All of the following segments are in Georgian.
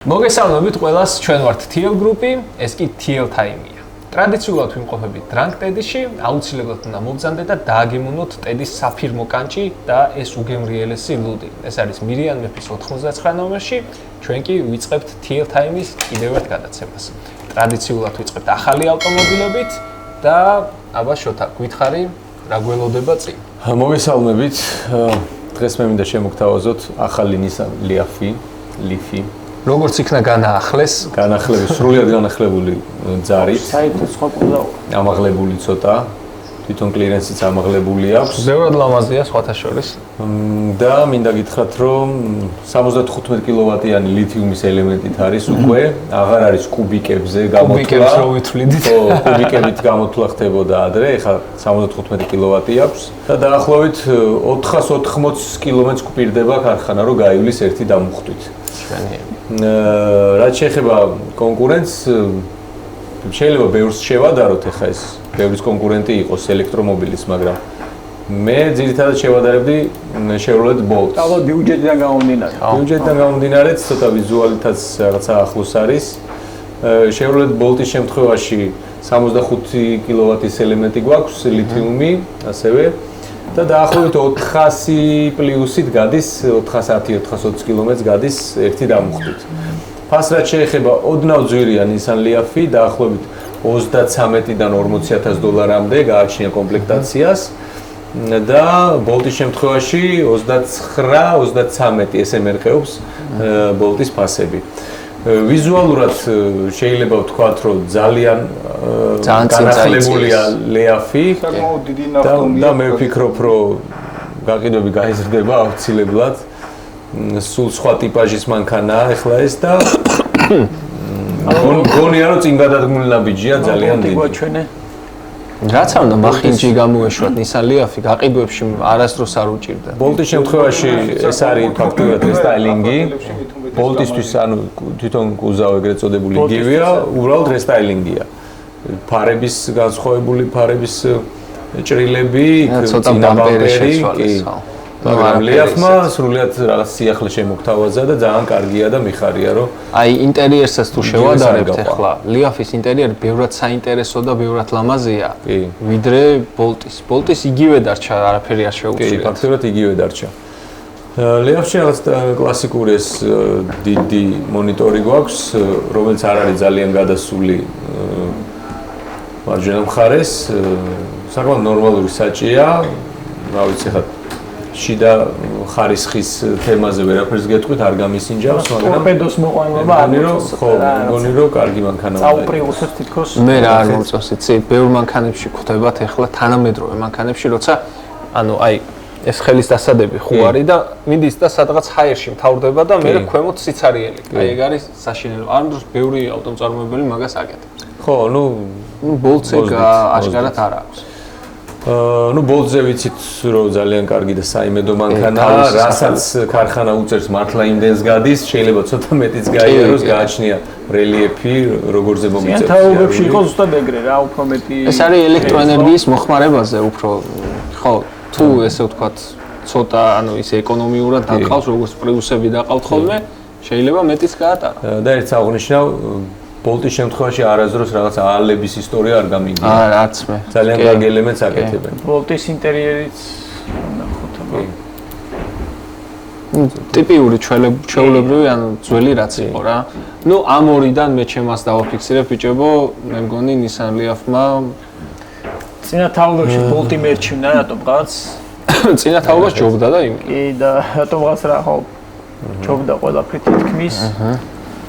მოგესალმებით ყველას, ჩვენ ვართ TL Group-ი, ეს კი TL Time-ია. ტრადიციულად ვიმყოფებით Drunk TED-ში, აუცილებლად უნდა მოგზანდეთ და დააგემუნოთ TED-ის საფირმო კანჭი და ეს უგემრიელესი ლუდი. ეს არის მირიან მეფის 99 ნომერში, ჩვენ კი ვიწყებთ TL Time-ის კიდევ ერთ გადაცემას. ტრადიციულად ვიწყებთ ახალი ავტომობილებით და აბა შოთა, გითხარი, რა გველოდება წინ? მოგესალმებით. დღეს მე მინდა შემოგთავაზოთ ახალი Nissan Leaf. როგორც იქნა განაახლეს? განახლების სრულად განახლებული ძარით. საერთოდ სხვა ყველა ამაღლებული ცოტა. თვითონ კლირენსიც ამაღლებული აქვს. ბევრად ლამაზია სხვათა შორის. და მინდა გითხრათ, რომ 75 კილოვატიანი ლითიუმის ელემენტით არის უკვე, აღარ არის კუბიკებზე გამოთვლა. კუბიკებს რო ვითვლიდით. ხო, კუბიკებით გამოთვლა ხდებოდა ადრე, ეხლა 75 კილოვატი აქვს და დაახლოებით 480 კილომეტრს გვპირდება ქარხანა, რომ გაივლის ერთი დამუხტვით. რაც შეეხება კონკურენტს, შეიძლება ბევრს შევადაროთ, ეხლა ეს ბევრის კონკურენტი იყოს ელექტრომობილის, მაგრამ მე ძირითადად შევადარებდი Chevrolet Bolt. ალბათ ბიუჯეტიდან გამომდინარე. ბიუჯეტიდან გამომდინარე, ცოტა ვიზუალითაც რაღაცა ახლოს არის. Chevrolet Bolt-ის შემთხვევაში 65 კილოვატის ელემენტი გვაქვს, ლითიუმი, ასევე და დაახლოებით 400 პლუსით გადის 410-420 კილომეტრს გადის ერთი დამუხტვით. ფასად შეეხება ოდნავ ძვირია Nissan Leaf-ი, დაახლოებით 33-დან 40,000 დოლარამდე გააჩნია კომპლექტაციას და Bolt-ის შემთხვევაში 29-33 ესე მერყეობს Bolt-ის ფასები. ვიზუალურად შეიძლება ვთქვათ, რომ ძალიან განახლებულია Leaf-ი და მე ვფიქრობ, რომ გაყიდვები გაიზრდება აუცილებლად. სულ სხვა ტიპაჟის მანქანაა ახლა ეს და გონია რომ წინ გადადგმული ნაბიჯია ძალიან დიდი. რაც უნდა მახინჯი გამოეშვათ Nissan Leaf-ი გაყიდვებში არასდროს არ უჭირდა. Bolt-ის შემთხვევაში ეს არის ფაქტურად რესტაილინგი. Bolt-ისთვის ანუ თვითონ კუზავ ეგრეთ წოდებული იგივეა, უბრალოდ რესტაილინგია. ფარების განსხვავებული ფარების ჭრილები, ცოტა ბამპერი შეცვალეს, ხო. მაგრამ Leaf-მა სრულიად რაღაც სიახლე შემოგთავაზა და ძალიან კარგია და მიხარია, რომ აი ინტერიერსაც თუ შევადარებთ ახლა, Leaf-ის ინტერიერი ბევრად საინტერესო და ბევრად ლამაზია, ვიდრე Bolt-ის. Bolt-ის იგივე დარჩა, არაფერი არ შეუცვლია. კი, ფაქტობრივად იგივე დარჩა. Leaf-ში რაღაც კლასიკური ეს დიდი მონიტორი გვაქვს, რომელიც არ არის ძალიან გადასული მარჯვენა მხარეს, საკმაოდ ნორმალური საჭია, რა ვიცი ხა შიდა ხარისხის თემაზე ვერაფერს გეტყვით, არ გამისინჯავს, მაგრამ ტორპედოს მოყვანება არ მგონი რომ კარგი მანქანა უნდა. წაუპრიუსებს თითქოს მე რა არ მოწონს, იცი, ბევრ მანქანებში გვხვდებათ ახლა თანამედროვე მანქანებში, როცა ანუ აი ეს ხელის დასადები ხო არის და მიდის და სადღაც ჰაერში მთავრდება და მე ქვემოთ სიცარიელი. აი ეგ არის საშინელო. ამ დროს ბევრი ავტომწარმოებელი მაგას აკეთებს. ხო, ნუ Bolt-ზე აშკარად არ აქვს. ნუ Bolt-ზე ვიცით, რომ ძალიან კარგი და საიმედო მანქანაა, რასაც ქარხანა უწევს მართლა იმდენს გადის, შეიძლება ცოტა მეტიც გაიაროს, გააჩნია რელიეფი, როგორზე მომიწევს. თაობებში იყო ზუსტად ეგრე რა, უფრო მეტი ეს არის ელექტროენერგიის მოხმარებაზე უფრო, ხო, თუ ესე ვთქვათ, ცოტა, ანუ ისე ეკონომიურად დაყავს, როგორც პრიუსები დაყავთ ხოლმე, შეიძლება მეტიც გაატარა. და ერთს აღნიშნავ, Bolt-ის შემთხვევაში არასდროს რაღაც აალების ისტორია არ გამიგია. არც მე. ძალიან კარგი ელემენტს აკეთებენ. Bolt-ის ინტერიერიც ნახოთ აბა. ტიპიური ჩვეულებრივი, ანუ ძველი რაც იყო რა. ნუ ამ ორიდან მე ჩემას დავაფიქსირებ ბიჭებო, მე მგონი Nissan Leaf-მა წინა თაობაში Bolt-ი მერჩივნა რატომღაც. წინა თაობას ჯობდა და იმ. კი და რატომღაც რა ხო ჯობდა ყველაფრით თითქმის.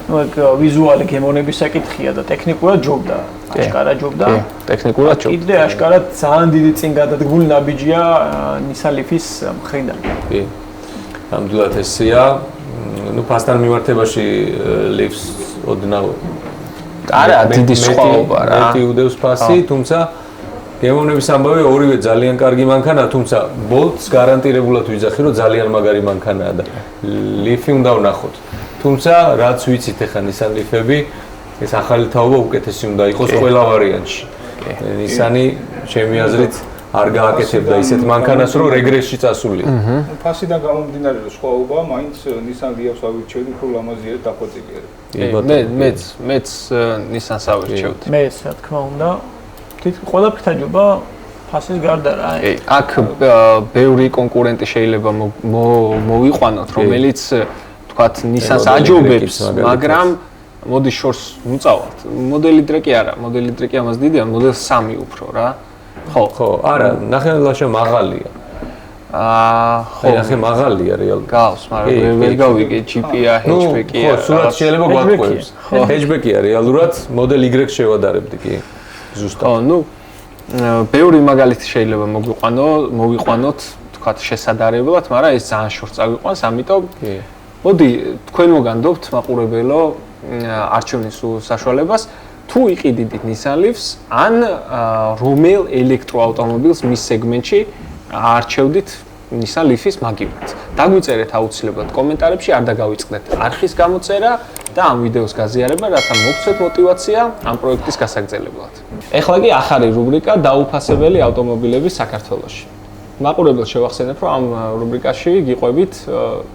ნუ ეგ ვიზუალი გემონების საკითხია და ტექნიკურად ჯობდა. აშკარა ჯობდა. კი, ტექნიკურად ჯობდა. კიდე აშკარად ძალიან დიდი წინ გადადგმული ნაბიჯია Nissan Leaf-ის მხრიდან. კი. ნამდვილად ესეა. ნუ ფასთან მიმართებაში Leaf-ს ოდნავ არა, დიდი სხვაობა რა. მეტი უდევს ფასი, თუმცა გემოვნების ამბავი ორივე ძალიან კარგი მანქანაა, თუმცა Bolt-ს გარანტირებულად ვიძახი, რომ ძალიან მაგარი მანქანაა და Leaf-ი უნდა ვნახოთ. თუმცა რაც ვიცით ახლა Nissan Leaf-ები, ეს ახალი თაობა უკეთესი უნდა იყოს ყველა ვარიანტში. Nissan-ი ჩემი აზრით არ გააკეთებდა ისეთ მანქანას, რომ რეგრესში წასულია. ფასიდან გამომდინარე, რომ სხვაობა მაინც Nissan Leaf-ს ავირჩევდი, უფრო ლამაზია დაფოწილი არის. მეც Nissan-ს ავირჩევდი. მეც, რა თქმა უნდა. თითქოს ყველაფერთ აჯობა ფასის გარდა რა. აქ ბევრი კონკურენტი შეიძლება მოვიყვანოთ, რომელიც თქვათ Nissan-ს აჯობებს, მაგრამ მოდი შორს მუწავთ. მოდელი ტრეკი არა, მოდელი ტრეკი ამას დიდია, მოდელ 3 უფრო რა. ხო, არა, ნახევარლაშა მაღალია. ხო, ნახე მაღალია რეალურად. გავს, მაგრამ ვერ გავიგე GP-ა, hatchback-ია. ხო, სულად შეიძლება გვაყვევს. Hatchback-ია რეალურად, მოდელ Y შევადარებდი კი. ზუსტად. ხო, ნუ ბევრი მაგალითი შეიძლება მოვიყვანოთ, თქვათ შესაძლებლად, მაგრამ ეს ძალიან შორს წავიყვანს, ამიტომ მოდი თქვენ მოგანდობთ მაყურებელო არჩევნის საშუალებას თუ იყიდით Nissan Leaf-ს ან რომელ ელექტროავტომობილს მის სეგმენტში არჩევდით Nissan Leaf-ის მაგივრად. დაგვიწერეთ აუცილებლად კომენტარებში, არ დაგავიწყდეთ არხის გამოწერა და ამ ვიდეოს გაზიარება, რათა მოგცეთ мотиваცია ამ პროექტის გასაგრძელებლად. ეხლა კი ახალი რუბრიკა დაუფასებელი ავტომობილები საქართველოში. მაყურებელს შევახსენებ, რომ ამ რუბრიკაში გიყვებით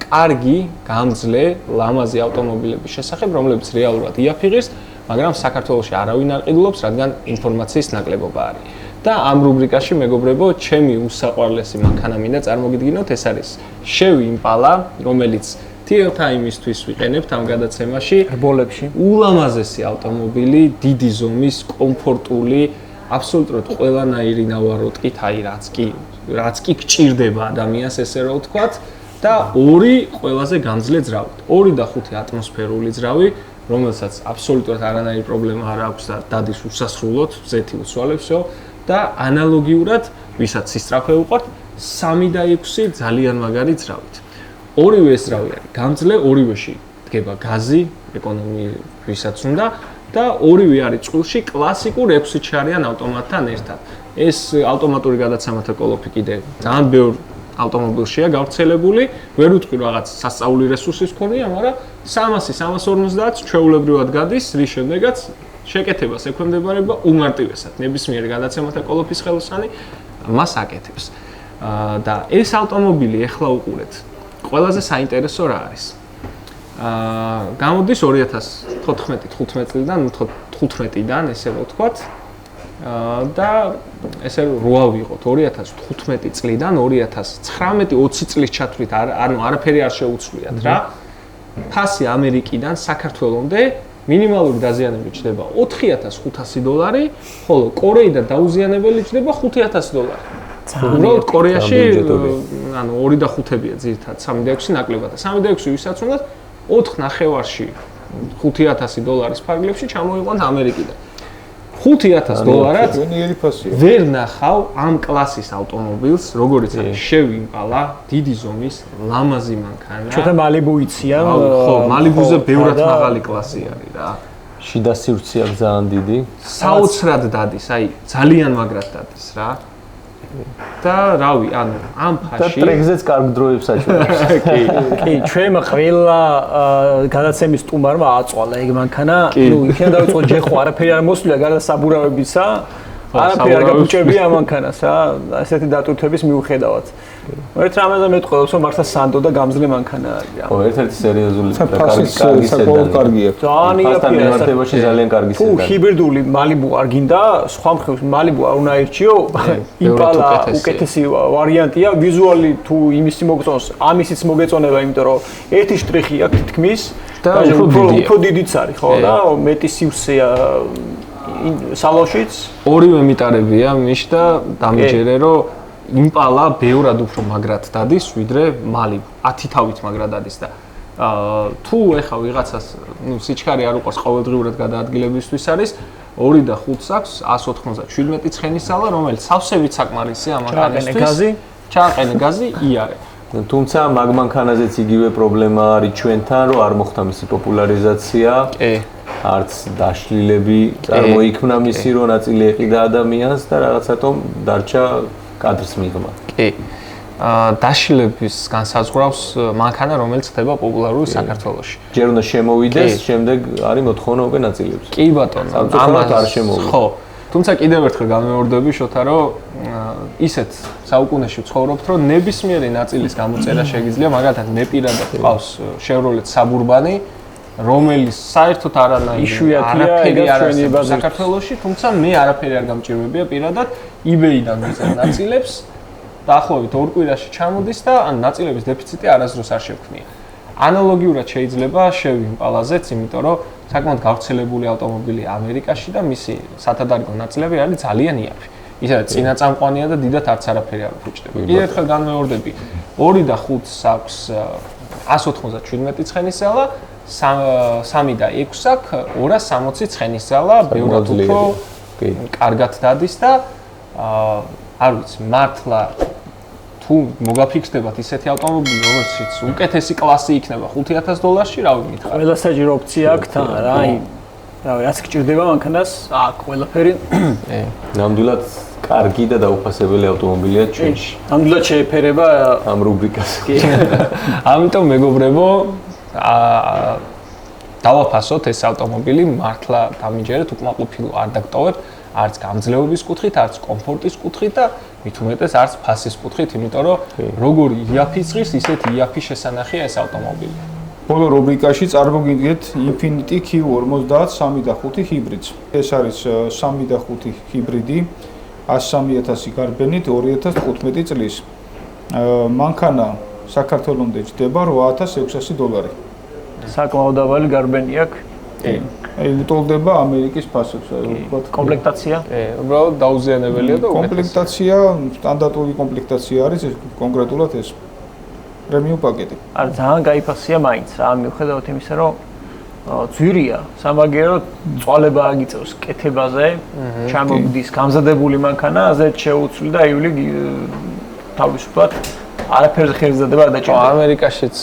კარგი, გამძლე, ლამაზი ავტომობილების შესახებ, რომლებიც რეალურად იაფიღეს, მაგრამ საქართველოში არავინ არ ყიდულობს, რადგან ინფორმაციის ნაკლებობა არის. და ამ რუბრიკაში მეგობრებო, ჩემი უსაყვარლესი მანქანა მინდა წარმოგიდგინოთ, ეს არის Chevy Impala, რომელიც TL Time-ისთვის ვიყენებთ ამ გადაცემაში. რბოლებში. ულამაზესი ავტომობილი, დიდი ზომის, კომფორტული, აბსოლუტურად ყველანაირი ნავაროტკით, აი რაც კი გჭირდება ადამიანს, ესე რომ ვთქვათ, და ორი ყველაზე გამძლე ძრავით. 2 და 5 ატმოსფერული ძრავი, რომელსაც აბსოლუტურად არანაირი პრობლემა არ აქვს და დადის უსასრულოდ, ზეთი უსვალებსო და ანალოგიურად, ვისაც სისწრაფე უყვართ, 3 და 6 ძალიან მაგარი ძრავით. ორივე ეს ძრავი არის გამძლე, ორივეში დგება გაზი, ეკონომიისათვის უნდა და ორივე არის წყვილში კლასიკურ 6 ჩარიან ავტომატთან ერთად. ეს ავტომატური გადაცემათა კოლოფი კიდე ძალიან ბევრ ავტომობილშია გავრცელებული, ვერ ვიტყვი რაღაც სასწაული რესურსის მქონია, მაგრამ 300-350 ჩვეულებრივად გადის, რის შემდეგაც შეკეთებას ექვემდებარება უმარტივესად. ნებისმიერი გადაცემათა კოლოფის ხელოსანი მას აკეთებს. და ეს ავტომობილი ეხლა უყურეთ. ყველაზე საინტერესო რა არის? გამოდის 2014-15 წლიდან, 15-დან, ესე რომ ვთქვათ. და ესე რო ავიღოთ 2015 წლიდან 2019-20 წლის ჩათვლით, ანუ არაფერი არ შეუცვლიათ რა. ფასი ამერიკიდან საქართველომდე მინიმალური დაზიანება ჩდება $4,500, ხოლო კორეიდან დაუზიანებელი ჩდება $5,000. უბრალოდ კორეაში ანუ 2 და 5-ია ძირითადად, 3 და 6 ნაკლებად და 3 და 6 ვისაც უნდათ 4 ნახევარში $5,000 ფარგლებში ჩამოიყვანთ ამერიკიდან. $5,000-ად ვერ ნახავ ამ კლასის ავტომობილს, როგორიც არის Chevy Impala, დიდი ზომის, ლამაზი მანქანა. ჩვენთან Malibu იციან. ხო, Malibu-ზე ბევრად მაღალი კლასი არის რა. შიდა სივრცე აქვს ძალიან დიდი. საოცრად დადის, აი ძალიან მაგრად დადის რა. და რავი, ანუ ამ ფაში და ტრეკზეც კარგ დროებს აჩვენებს. კი, ჩვენმა ყველა გადაცემის სტუმარმა აწვალა ეგ მანქანა. ნუ იქიდან დავიწყო ჯეხო, არაფერი არ მოსვლია გარდა საბურავებისა. არაფერი არ გაგუჭებია ამ მანქანას რა, ასეთი დატვირთვების მიუხედავად. ერთ რამაზე მეტყველებს, რომ მართლა სანდო და გამძლე მანქანა არის რა. ხო, ერთ-ერთი სერიოზული და კარგი სედანი. კარგია. ძალიან იაფია. ფასთან ძალიან კარგი სედანი. თუ ჰიბრიდული Malibu არ გინდა, სხვა მხრივ Malibu არ უნდა ერჩიო, Impala უკეთესი ვარიანტია, ვიზუალი თუ იმისი მოგწონს, ამისიც მოგეწონება, იმიტომ რომ ერთი შტრიხი აქვს თითქმის და უფრო დიდიც არის, ხო და მეტი სივრცეა სალონშიც. ორივე მიტარებია მიშ და დამიჯერე რომ Impala ბევრად უფრო მაგრად დადის, ვიდრე Malibu. 10 თავით მაგრად დადის და თუ ეხა ვიღაცას, ნუ სიჩქარე არ უყურს ყოველდღიურად გადაადგილებისთვის არის 2 და 5 აქვს 197 ცხენის სალა, რომელიც სავსებით საკმარისია ამ მანქანისთვის. ჩააყენე გაზი, იარე. თუმცა მაგ მანქანაზეც იგივე პრობლემა არის ჩვენთან, რომ არ მოხდა მისი პოპულარიზაცია. კი. არც დაშლილები წარმოიქმნა მისი, რომ ნაწილი ეყიდა ადამიანს და რაღაცათომ დარჩა კადრს მიღმა. კი. დაშლილების განსაზღვრავს მანქანა, რომელიც ხდება პოპულარული საქართველოში. ჯერ უნდა შემოვიდეს, შემდეგ არის მოთხოვნა უკვე ნაწილებს. კი ბატონო, ამას არ შემოვიდა. ხო. თუმცა კიდევ ერთხელ განმეორდები შოთა რომ ისეთ საუკუნეში ცხოვრობთ რომ ნებისმიერი ნაწილის გამოწერა შეგიძლია მაგალითად მე პირადად ყავს Chevrolet Suburban-ი რომელიც საერთოდ არაფერი არ არის საქართველოში, თუმცა მე არაფერი არ გამჭირვებია პირადად eBay-დან ვიზარ ნაწილებს დაახლოებით 2 კვირაში ჩამოდის და ან ნაწილების დეფიციტი არასდროს არ შევქმნია. ანალოგიურად შეიძლება შევი Impala-ზეც, იმიტომ რომ საკმაოდ გავრცელებული ავტომობილი ამერიკაში და მისი სათადარიგო ნაწილები არის ძალიან იაფი. ისედაც წინაწამყვანია და დიდად არც არაფერი არ უფუჭდება. კიდევ ერთხელ განმეორდები 2 და 5-ს აქვს 197 ცხენის ძალა 3 და 6 აქვს 260 ცხენის ძალა, ბევრად უფრო კარგად დადის და არ ვიცი, მართლა თუ მოგაფიქსდებათ ისეთი ავტომობილი, რომელშიც უკეთესი კლასი იქნება $5000-ში, რა ვიმითხარ. ყველა საჯარო opция აქვს თან რა, რავი, რაც გჭირდება მანქანას, აქვს ყველაფერი. ნამდვილად კარგი და დაუფასებელი ავტომობილია ჩვენში. ნამდვილად შეეფერება ამ რუბრიკას. ამიტომ მეგობრებო, დავაფასოთ ეს ავტომობილი, მართლა დამიჯერეთ, უკმაყოფილო არ დაგტოვებთ, არც გამძლეობის კუთხით, არც კომფორტის კუთხით და მით უმეტეს არც ფასის კუთხით, იმიტომ რომ როგორი იაფი წრის, ისეთ იაფი შესანახია ეს ავტომობილი. ბოლო რუბრიკაში წარმოგიდგენთ Infiniti Q50 3 და 5 ჰიბრიდს. ეს არის 3 და 5 ჰიბრიდი 103000 გარბენით 2015 წლის. მანქანა საქართველოსამდე ჯდება $8600. საკმაოდ დაბალი გარბენი აქვს. აი უტოლდება ამერიკის ფასებს, ვთქვათ, კომპლექტაცია. უბრალოდ დაუზიანებელია და კომპლექტაცია, სტანდარტული კომპლექტაცია არის კონკრეტულად ეს. პრემიუმ პაკეტი. არ ძალიან კაი ფასია მაინც რა, მიუხედავად იმისა, რომ ძვირია, სამაგიეროდ წვალება აგიწევს კეთებაზე, ჩამოგდის გამზადებული მანქანა, აზეთ შეუცვლი და იული თავისუფლად არაფერზე ხელზადება არ დაჭირდება. ამერიკაშიც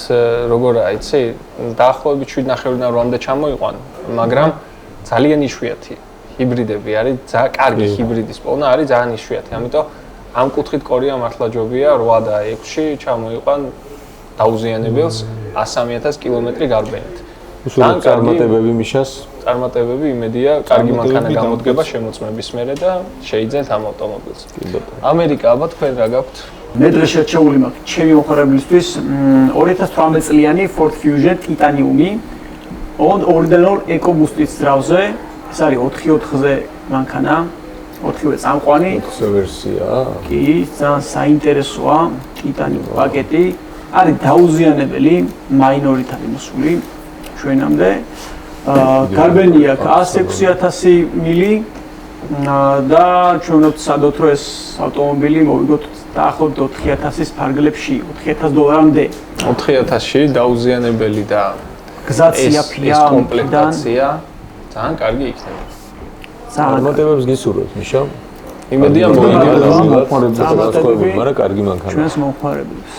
როგორაა, იცი, დაახლოებით 7.5-8-მდე ჩამოიყვან, მაგრამ ძალიან იშვიათია. ჰიბრიდები არის, ძალიან კარგი ჰიბრიდის პოვნა არის ძალიან იშვიათი. ამიტომ ამ კუთხით კორია მართლა ჯობია 8 და 6-ში ჩამოიყვან დაუზიანებელს 103,000 კილომეტრი გარბენით. უსულოდ წარმატებები მიშას. წარმატებები იმედია, კარგი მანქანა გამოდგება შემოწმების მერე და შეიძენთ ამ ავტომობილს. ამერიკა აბა თქვენ რა გაქვთ? მე დღეს შევჩეული მაქვს ჩემი მოხარებლისთვის 2018 წლიანი Ford Fusion Titanium-ი 2.2 EcoBoost-ის ძრავზე. ეს არის 4x4-ზე მანქანა, 4-ე წამყვანი. 4-ე ვერსია. კი, ძალიან საინტერესოა, Titanium პაკეტი. არის დაუზიანებელი, მაინორით არის მოსული ჩვენამდე. გარბენი აქვს 106,000 მილი და ჩვენ ვთქვით სადოთ რომ ეს ავტომობილი მოვიგოთ დაახლოებით 4,000-ის ფარგლებში, $4,000-მდე. 4,000-ში დაუზიანებელი და გზაც იაფია, კომპლექტაცია ძალიან კარგი იქნება. წარმატებებს გისურვებთ, მიშა? იმედია მოიგებს განსხვავებული, მაგრამ კარგი მანქანა. ჩვენს მომხმარებლებს.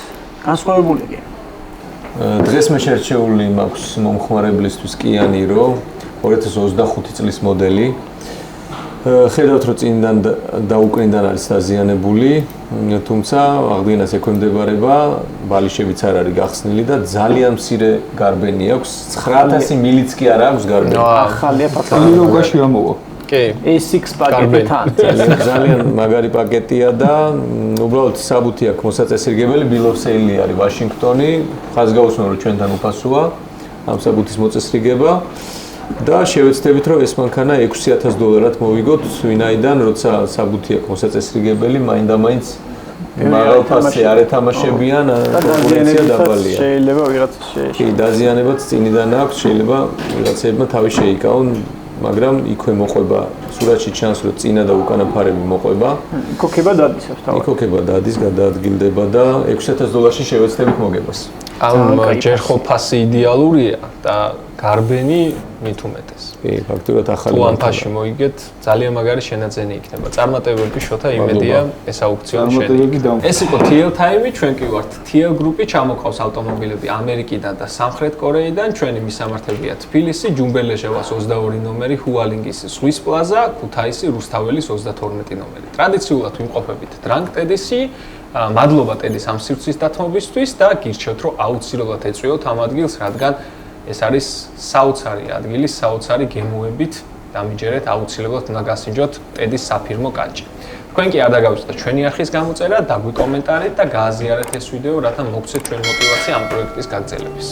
განსხვავებულია. დღეს მე შერჩეული მაქვს მომხმარებლისთვის Kia Niro 2025 წლის მოდელი. ხედავთ რომ წინიდან და უკრინდან არის დაზიანებული, თუმცა აღდგენას ექვემდებარება, ბალიშებიც არ არის გახსნილი და ძალიან მცირე გარბენი აქვს, 9,000 მილიც კი არ აქვს გარბენი. ახალია პაკეტი. როგაში ამოვა. კი. A6 პაკეტთან. ძალიან მაგარი პაკეტია და უბრალოდ საბუთი აქვს მოსაწესრიგებელი, Bill of Sale არის ვაშინგტონი, ხაზგაუსმენ რომ ჩვენთან უფასოა ამ საბუთის მოწესრიგება. და შევეცდებით რომ ეს მანქანა $6,000-ად მოვიგოთ, ვინაიდან როცა საბუთი აქვს მოსაწესრიგებელი, მაინდა-მაინც მაღალ ფასზე არ ეთამაშებიან, კონკურენცია დაბალია. შეიძლება ვიღაცა შეეშ. კი, დაზიანებაც წინიდან აქვს, შეიძლება ვიღაცებმა თავი შეიკავონ, მაგრამ იქვე მოყვება, სურათში ჩანს რომ წინა და უკანა ფარები მოყვება. იქოქება დადის ეს თავი. იქოქება დადის, გადაადგილდება და $6,000-ში შევეცდებით მოგებას. ამ ჯერ ხო ფასი იდეალურია და გარბენი მით უმეტეს. კი, ფაქტურად ახალი. თუ ამ ფასში მოიგეთ, ძალიან მაგარი შენაძენი იქნება. წარმატებები შოთა იმედია ეს აუქციონი შედგება. ეს იყო TL Time-ი, ჩვენ კი ვართ TL Group-ი, ჩამოყავს ავტომობილები ამერიკიდან და სამხრეთ კორეიდან. ჩვენი მისამართებია თბილისი, ჯუმბელეჟევას 22 ნომერი, ჰუალინგის Swiss Plaza, ქუთაისი, რუსთაველის 32 ნომერი. ტრადიციულად ვიმყოფებით Drunk TEDx-ი. მადლობა TEDx ამ სივრცის დათმობისთვის და გირჩევთ რომ აუცილებლად ეწვიოთ ამ ადგილს, რადგან ეს არის საოცარი ადგილი, საოცარი გემოებით დამიჯერეთ, აუცილებლად უნდა გასინჯოთ ტედის საფირმო კანჭი. თქვენ კი არ დაგავიწყდეთ ჩვენი არხის გამოწერა, დაგვიკომენტარეთ და გააზიარეთ ეს ვიდეო, რათა მოგცეთ ჩვენ მოტივაცია ამ პროექტის გაგრძელების.